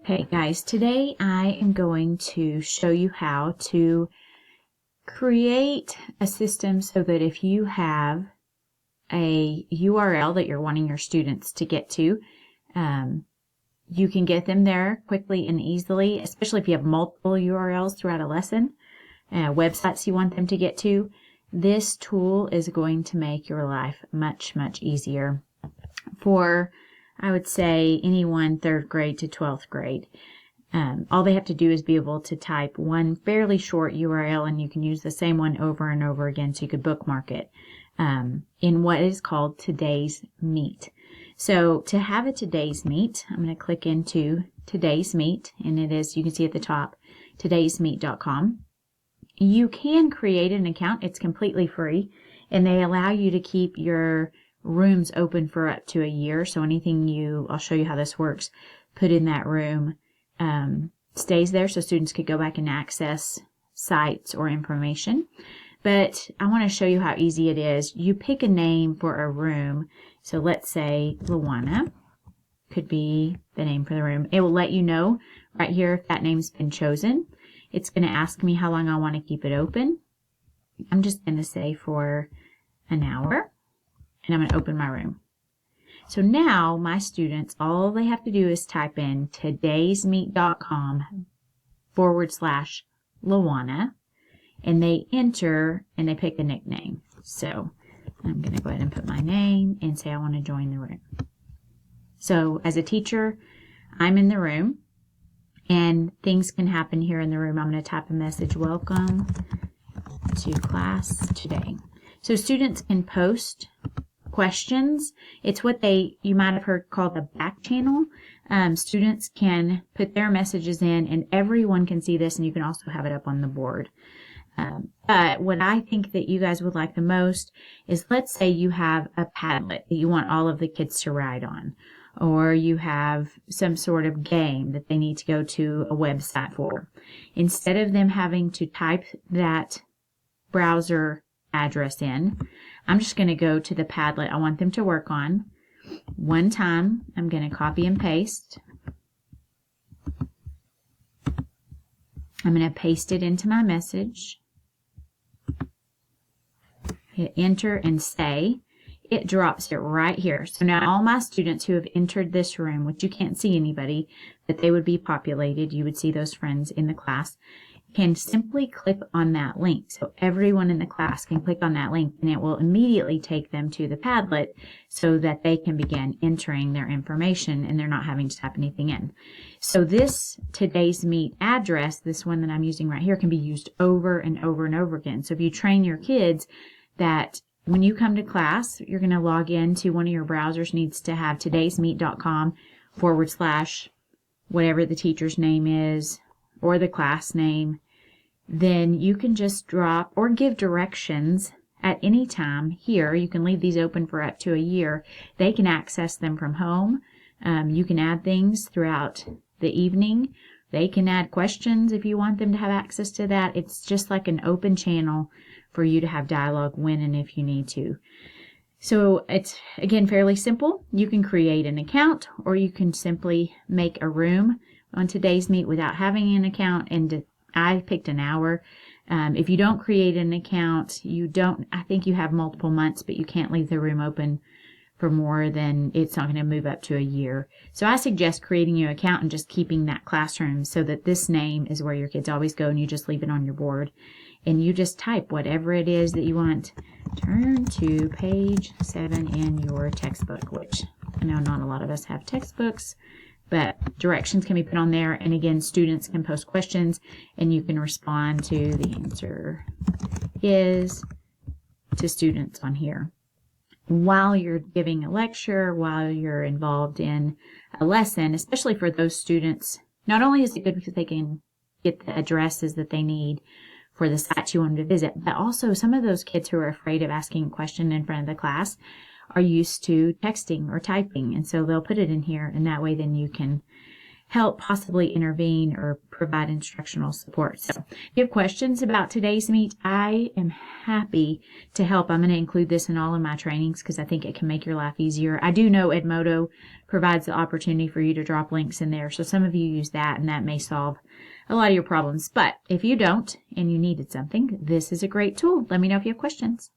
Okay guys, today I am going to show you how to create a system so that if you have a URL that you're wanting your students to get to, you can get them there quickly and easily, especially if you have multiple URLs throughout a lesson, websites you want them to get to. This tool is going to make your life much, much easier for, I would say, anyone 3rd grade to 12th grade. All they have to do is be able to type one fairly short URL, and you can use the same one over and over again, so you could bookmark it in what is called Today's Meet. So to have a Today's Meet, I'm going to click into Today's Meet, and it is, you can see at the top, todaysmeet.com. You can create an account. It's completely free, and they allow you to keep your rooms open for up to a year. So anything I'll show you how this works, put in that room stays there, so students could go back and access sites or information. But I want to show you how easy it is. You pick a name for a room. So let's say Luana could be the name for the room. It will let you know right here if that name's been chosen. It's going to ask me how long I want to keep it open. I'm just going to say for an hour, and I'm going to open my room. So now my students, all they have to do is type in todaysmeet.com/Luana, and they enter and they pick a nickname. So I'm going to go ahead and put my name and say I want to join the room. So as a teacher, I'm in the room, and things can happen here in the room. I'm going to type a message, welcome to class today. So students can post questions. It's what you might have heard called the back channel. Students can put their messages in, and everyone can see this, and you can also have it up on the board. But what I think that you guys would like the most is, let's say you have a Padlet that you want all of the kids to ride on, or you have some sort of game that they need to go to a website for. Instead of them having to type that browser address in, I'm just going to go to the Padlet I want them to work on. One time, I'm going to copy and paste. I'm going to paste it into my message. Hit enter and say. It drops it right here. So now all my students who have entered this room, which you can't see anybody, but they would be populated, you would see those friends in the class, can simply click on that link. So everyone in the class can click on that link, and it will immediately take them to the Padlet so that they can begin entering their information, and they're not having to type anything in. So this Today's Meet address, this one that I'm using right here, can be used over and over and over again. So if you train your kids that when you come to class, you're going to log into one of your browsers, needs to have todaysmeet.com / whatever the teacher's name is, or the class name, then you can just drop or give directions at any time here. You can leave these open for up to a year. They can access them from home. You can add things throughout the evening. They can add questions if you want them to have access to that. It's just like an open channel for you to have dialogue when and if you need to. So it's, again, fairly simple. You can create an account, or you can simply make a room on Today's Meet without having an account, and I picked an hour. If you don't create an account, I think you have multiple months, but you can't leave the room open for more than, it's not going to move up to a year. So I suggest creating your account and just keeping that classroom so that this name is where your kids always go, and you just leave it on your board. And you just type whatever it is that you want. Turn to page 7 in your textbook, which I know not a lot of us have textbooks, but directions can be put on there. And again, students can post questions, and you can respond to the answer is to students on here. While you're giving a lecture, while you're involved in a lesson, especially for those students, not only is it good because they can get the addresses that they need for the sites you want them to visit, but also some of those kids who are afraid of asking a question in front of the class are used to texting or typing, and so they'll put it in here, and that way then you can help possibly intervene or provide instructional support. So if you have questions about today's meet, I am happy to help. I'm going to include this in all of my trainings because I think it can make your life easier. I do know Edmodo provides the opportunity for you to drop links in there. So some of you use that, and that may solve a lot of your problems. But if you don't and you needed something, this is a great tool. Let me know if you have questions.